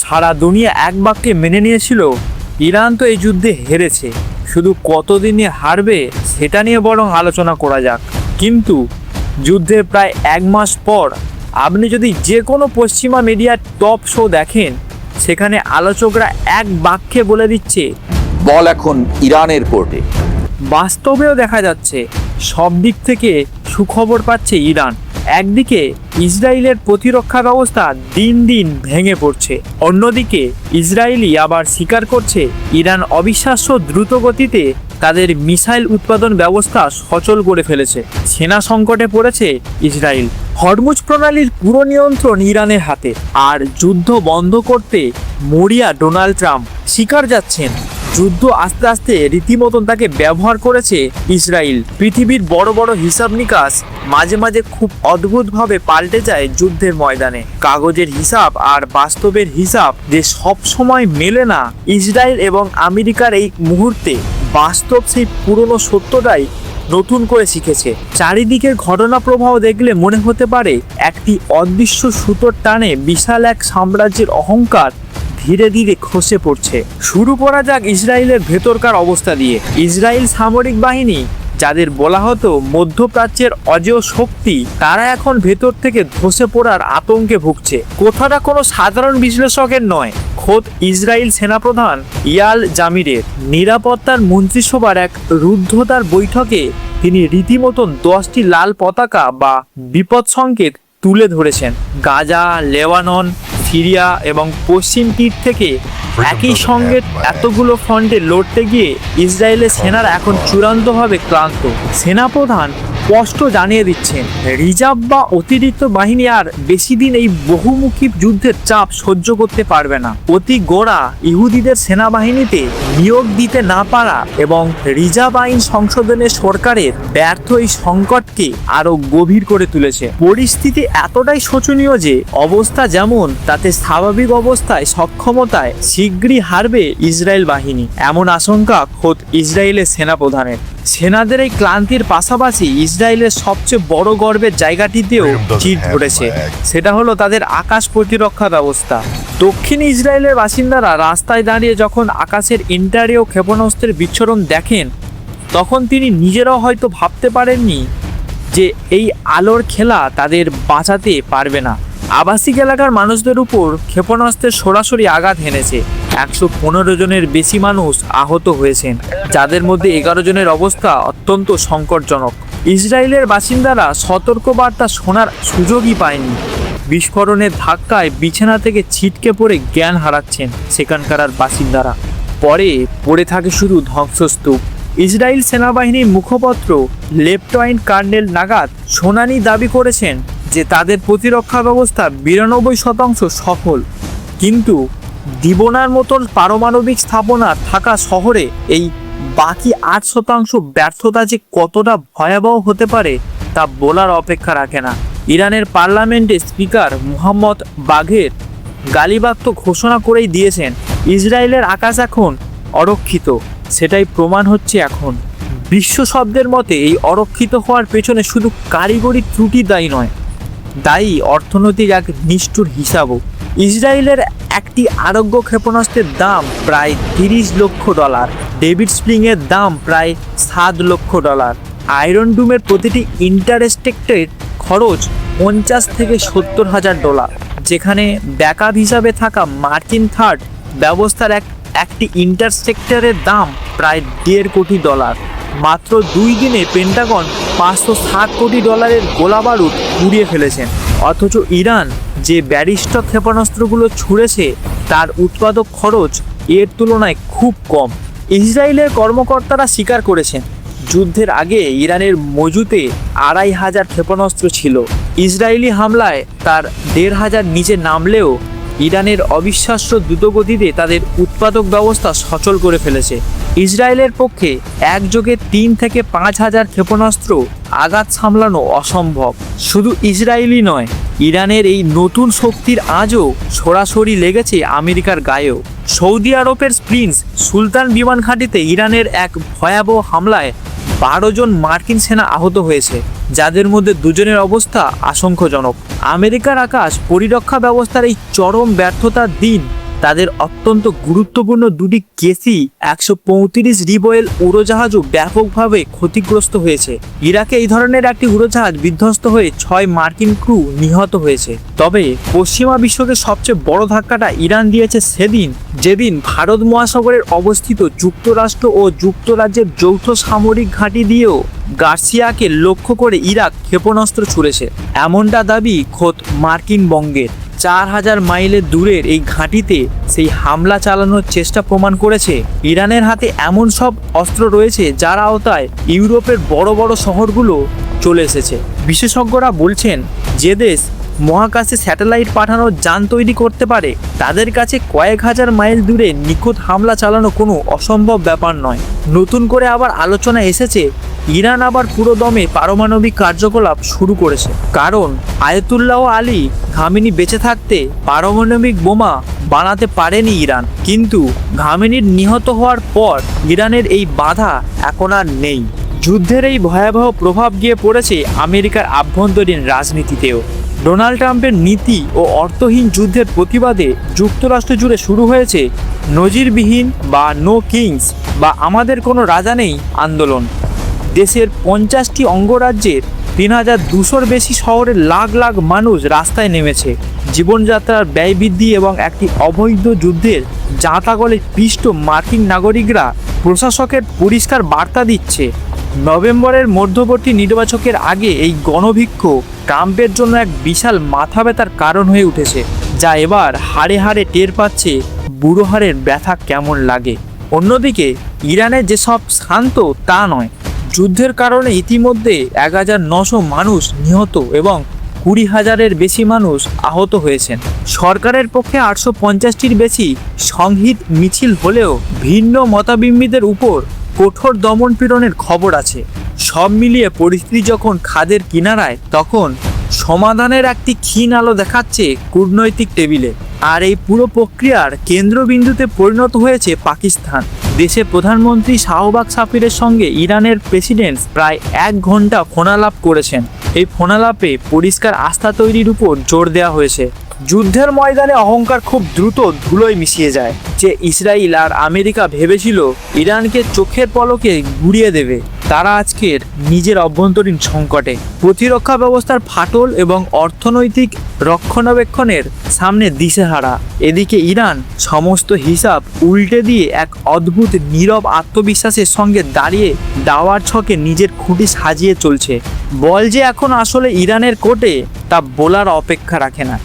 সারা দুনিয়া এক বাক্যে মেনে নিয়েছিল ইরান তো এই যুদ্ধে হেরেছে, শুধু কতদিনে হারবে সেটা নিয়ে বরং আলোচনা করা যাক। কিন্তু যুদ্ধের প্রায় 1 মাস পর আপনি যদি যে কোনো পশ্চিমা মিডিয়ার টপ শো দেখেন, সেখানে আলোচকরা এক বাক্যে বলে দিচ্ছে বল এখন ইরানের কোর্টে। বাস্তবেও দেখা যাচ্ছে সব দিক থেকে সুখবর পাচ্ছে ইরান। একদিকে ইসরায়েলের প্রতিরক্ষা ব্যবস্থা দিন দিন ভেঙে পড়ছে, অন্যদিকে ইসরায়েলি আবার স্বীকার করছে ইরান অবিশ্বাস্য দ্রুত গতিতে তাদের মিসাইল উৎপাদন ব্যবস্থা সচল করে ফেলেছে। সেনা সংকটে পড়েছে ইসরায়েল। হরমুজ প্রণালীর পুরো নিয়ন্ত্রণ ইরানের হাতে। আর যুদ্ধ বন্ধ করতে মরিয়া ডোনাল্ড ট্রাম্প স্বীকার যাচ্ছেন যুদ্ধ আস্তে আস্তে রীতিমতন তাকে ব্যবহার করেছে ইসরায়েল। পৃথিবীর বড় বড় হিসাব নিকাশ মাঝে মাঝে খুব অদ্ভুতভাবে পাল্টে যায় যুদ্ধের ময়দানে। কাগজের হিসাব আর বাস্তবের হিসাব যে সব সময় মেলে না। ইসরায়েল এবং আমেরিকার এই মুহূর্তে বাস্তব সেই পুরনো সত্যটাই নতুন করে শিখেছে। চারিদিকের ঘটনা প্রবাহ দেখলে মনে হতে পারে একটি অদৃশ্য সুতোর টানে বিশাল এক সাম্রাজ্যের অহংকার ধীরে ধীরে খসে পড়ছে। শুরু করা যাক ইসরায়েলের ভেতরকার অবস্থা দিয়ে। ইসরায়েল সামরিক বাহিনী, যাদের বলা হতো মধ্যপ্রাচ্যের অজেয় শক্তি, তারা এখন ভেতর থেকে ধসে পড়ার আতঙ্কে ভুগছে। কথাটা কোনো সাধারণ বিশ্লেষকের নয়, খোদ ইসরায়েল সেনাপ্রধান ইয়াল জামিরের। নিরাপত্তার মন্ত্রিসভার এক রুদ্ধতার বৈঠকে তিনি রীতিমতন 10টি লাল পতাকা বা বিপদ সংকেত তুলে ধরেছেন। গাজা, লেবানন, সিরিয়া এবং পশ্চিম তীর থেকে একই সঙ্গে এতগুলো ফ্রন্টে লড়তে গিয়ে ইসরায়েলের সেনারা এখন চূড়ান্তভাবে ক্লান্ত। সেনাপ্রধান স্পষ্ট জানিয়ে দিচ্ছেন রিজার্ভ বা অতিরিক্ত বাহিনী আর বেশি দিন এই বহুমুখী যুদ্ধের চাপ সহ্য করতে পারবে না। অতি গোড়া ইহুদিদের সেনাবাহিনীতে নিয়োগ দিতে না পারা এবং রিজার্ভ আইন সংশোধনের সরকারের ব্যর্থ এই সংকটকে আরো গভীর করে তুলেছে। পরিস্থিতি এতটাই শোচনীয় যে অবস্থা যেমন তাতে স্বাভাবিক অবস্থায় সক্ষমতায় শীঘ্রই হারবে ইসরায়েল বাহিনী, এমন আশঙ্কা খোদ ইসরায়েলের সেনাপ্রধানের। সেনাদের এই ক্লান্তির পাশাপাশি ইসরায়েলের সবচেয়ে বড় গর্বের জায়গাটিতেও চির ধরেছে, সেটা হলো তাদের আকাশ প্রতিরক্ষা ব্যবস্থা। দক্ষিণ ইসরায়েলের বাসিন্দারা রাস্তায় দাঁড়িয়ে যখন আকাশের ইন্টারিয় ক্ষেপণাস্ত্রের বিচ্ছুরণ দেখেন, তখন তিনি নিজেরাও হয়তো ভাবতে পারেননি যে এই আলোর খেলা তাদের বাঁচাতে পারবে না। আবাসিক এলাকার মানুষদের উপর ক্ষেপণাস্ত্রের সরাসরি আঘাত হেনেছে। 115 জনের বেশি মানুষ আহত হয়েছেন, যাদের মধ্যে 11 জনের অবস্থা অত্যন্ত সংকটজনক। ইসরায়েলের বাসিন্দারা সতর্কবার্তা শোনার সুযোগই পায়নি। বিস্ফোরণের ধাক্কায় বিছানা থেকে ছিটকে পড়ে জ্ঞান হারাচ্ছেন সেখানকার বাসিন্দারা। পরে পড়ে থাকে শুধু ধ্বংসস্তূপ। ইসরায়েল সেনাবাহিনীর মুখপাত্র লেফটেন্যান্ট কর্নেল নাগাত সোনানি দাবি করেছেন যে তাদের প্রতিরক্ষা ব্যবস্থা 92% সফল, কিন্তু দিবোনার মতন পারমাণবিক স্থাপনা থাকা শহরে এই বাকি 8% ব্যর্থতা যে কতটা ভয়াবহ হতে পারে তা বলার অপেক্ষা রাখে না। ইরানের পার্লামেন্টের স্পিকার মোহাম্মদ বাঘের গালিবাগ তো ঘোষণা করেই দিয়েছেন ইসরায়েলের আকাশ এখন অরক্ষিত। সেটাই প্রমাণ হচ্ছে এখন। বিশ্ব শব্দের মতে এই অরক্ষিত হওয়ার পেছনে শুধু কারিগরি ত্রুটি দায়ী নয়, দায়ী অর্থনৈতিক এক নিষ্ঠুর হিসাবও। ইসরায়েলের একটি আরোগ্য ক্ষেপণাস্ত্রের দাম প্রায় $30 লক্ষ, ডেভিড স্প্রিংয়ের দাম প্রায় $7 লক্ষ, আয়রন ডুমের প্রতিটি ইন্টারসেপ্টরের খরচ $50,000 থেকে $70,000, যেখানে ব্যাকআপ হিসাবে থাকা মার্কিন থার্ড ব্যবস্থার একটি ইন্টারসেপ্টরের দাম প্রায় $1.5 কোটি। মাত্র 2 দিনে পেন্টাগন $560 কোটি গোলা বারুদ উড়িয়ে ফেলেছেন। অথচ ইরান যে ব্যালিস্টিক ক্ষেপণাস্ত্রগুলো ছুঁড়েছে তার উৎপাদক খরচ এর তুলনায় খুব কম। ইসরায়েলের কর্মকর্তারা স্বীকার করেছেন যুদ্ধের আগে ইরানের মজুতে 2500 ক্ষেপণাস্ত্র ছিল। ইসরায়েলি হামলায় তার 1500 নিচে নামলেও ইরানের অবিশ্বাস্য দ্রুতগতিতে তাদের উৎপাদক ব্যবস্থা সচল করে ফেলেছে। ইসরায়েলের পক্ষে একযোগে 3 থেকে 5,000 ক্ষেপণাস্ত্র আঘাত সামলানো অসম্ভব। শুধু ইসরায়েলি নয়, ইরানের এই নতুন শক্তির আজও সরাসরি লেগেছে আমেরিকার গায়েও। সৌদি আরবের প্রিন্স সুলতান বিমান ঘাঁটিতে ইরানের এক ভয়াবহ হামলায় 12 জন মার্কিন সেনা আহত হয়েছে, যাদের মধ্যে 2 জনের অবস্থা আশঙ্কাজনক। আমেরিকার আকাশ প্রতিরক্ষা ব্যবস্থার এই চরম ব্যর্থতার দিন তাদের অত্যন্ত গুরুত্বপূর্ণ দুটি কেসি 135 রিবোয়েল উড়োজাহাজও ব্যাপকভাবে ক্ষতিগ্রস্ত হয়েছে। ইরাকে এই ধরনের একটি উড়োজাহাজ বিধ্বস্ত হয়ে 6 মার্কিন ক্রু নিহত হয়েছে। তবে পশ্চিমা বিশ্বকে সবচেয়ে বড় ধাক্কাটা ইরান দিয়েছে সেদিন, যেদিন ভারত মহাসাগরের অবস্থিত যুক্তরাষ্ট্র ও যুক্তরাজ্যের যৌথ সামরিক ঘাঁটি দিয়েও গার্সিয়াকে লক্ষ্য করে ইরাক ক্ষেপণাস্ত্র ছুড়েছে। এমনটা দাবি খোদ মার্কিন বঙ্গের। 4000 মাইলের দূরের এই ঘাঁটিতে সেই হামলা চালানোর চেষ্টা প্রমাণ করেছে ইরানের হাতে এমন সব অস্ত্র রয়েছে যার আওতায় ইউরোপের বড় বড় শহরগুলো চলে এসেছে। বিশেষজ্ঞরা বলছেন, যে দেশ মহাকাশে স্যাটেলাইট পাঠানোর যান তৈরি করতে পারে তাদের কাছে কয়েক হাজার মাইল দূরে নিখুঁত হামলা চালানো কোনো অসম্ভব ব্যাপার নয়। নতুন করে আবার আলোচনা এসেছে ইরান আবার পুরো দমে পারমাণবিক কার্যকলাপ শুরু করেছে, কারণ আয়াতুল্লাহ আলী খামেনি বেঁচে থাকতে পারমাণবিক বোমা বানাতে পারেনি ইরান। কিন্তু খামেনির নিহত হওয়ার পর ইরানের এই বাধা এখন আর নেই। যুদ্ধের এই ভয়াবহ প্রভাব গিয়ে পড়েছে আমেরিকার আভ্যন্তরীণ রাজনীতিতেও। ডোনাল্ড ট্রাম্পের নীতি ও অর্থহীন যুদ্ধের প্রতিবাদে যুক্তরাষ্ট্র জুড়ে শুরু হয়েছে নজিরবিহীন বা নো কিংস বা আমাদের কোনো রাজা নেই আন্দোলন। দেশের 50টি অঙ্গরাজ্যের 3200-র বেশি শহরের লাখ লাখ মানুষ রাস্তায় নেমেছে। জীবনযাত্রার ব্যয় বৃদ্ধি এবং একটি অবৈধ যুদ্ধের জাঁতাকলে পিষ্ট মার্কিন নাগরিকরা প্রশাসকের পরিষ্কার বার্তা দিচ্ছে, নভেম্বরের মধ্যবর্তী নির্বাচনের আগে এই গণবিক্ষোভ ট্রাম্পের জন্য এক বিশাল মাথা ব্যথার কারণ হয়ে উঠেছে, যা এবার হাড়ে হাড়ে টের পাচ্ছে বুড়ো হাড়ের ব্যথা কেমন লাগে। অন্যদিকে ইরানে যেসব শান্ত তা নয়, যুদ্ধের কারণে ইতিমধ্যে 1900 মানুষ নিহত এবং 20,000-এর বেশি মানুষ আহত হয়েছেন। সরকারের পক্ষে 850-টির বেশি সংহিত মিছিল হলেও ভিন্ন মতাবিম্মীদের উপর কঠোর দমনপীড়নের খবর আছে। সব মিলিয়ে পরিস্থিতি যখন খাদের কিনারায়, তখন সমাধানের একটি ক্ষীণ আলো দেখাচ্ছে কূটনৈতিক টেবিলে। আর এই পুরো প্রক্রিয়ার কেন্দ্রবিন্দুতে পরিণত হয়েছে পাকিস্তান। দেশের প্রধানমন্ত্রী শাহবাগ সাফিরের সঙ্গে ইরানের প্রেসিডেন্ট প্রায় 1 ঘন্টা ফোনালাপ করেছেন। এই ফোনালাপে পরিষ্কার আস্থা তৈরির উপর জোর দেওয়া হয়েছে। যুদ্ধের ময়দানে অহংকার খুব দ্রুত ধুলোয় মিশিয়ে যায়। যে ইসরায়েল আর আমেরিকা ভেবেছিল ইরানকে চোখের পলকে গুড়িয়ে দেবে, তারা আজকের নিজের অভ্যন্তরীণ সংকটে, প্রতিরক্ষা ব্যবস্থার ফাটল এবং অর্থনৈতিক রক্ষণাবেক্ষণের সামনে দিশেহারা। এদিকে ইরান সমস্ত হিসাব উল্টে দিয়ে এক অদ্ভুত নীরব আত্মবিশ্বাসের সঙ্গে দাঁড়িয়ে দাওয়ার ছকে নিজের খুঁটি সাজিয়ে চলছে। বল যে এখন আসলে ইরানের কোর্টে তা বলার অপেক্ষা রাখে না।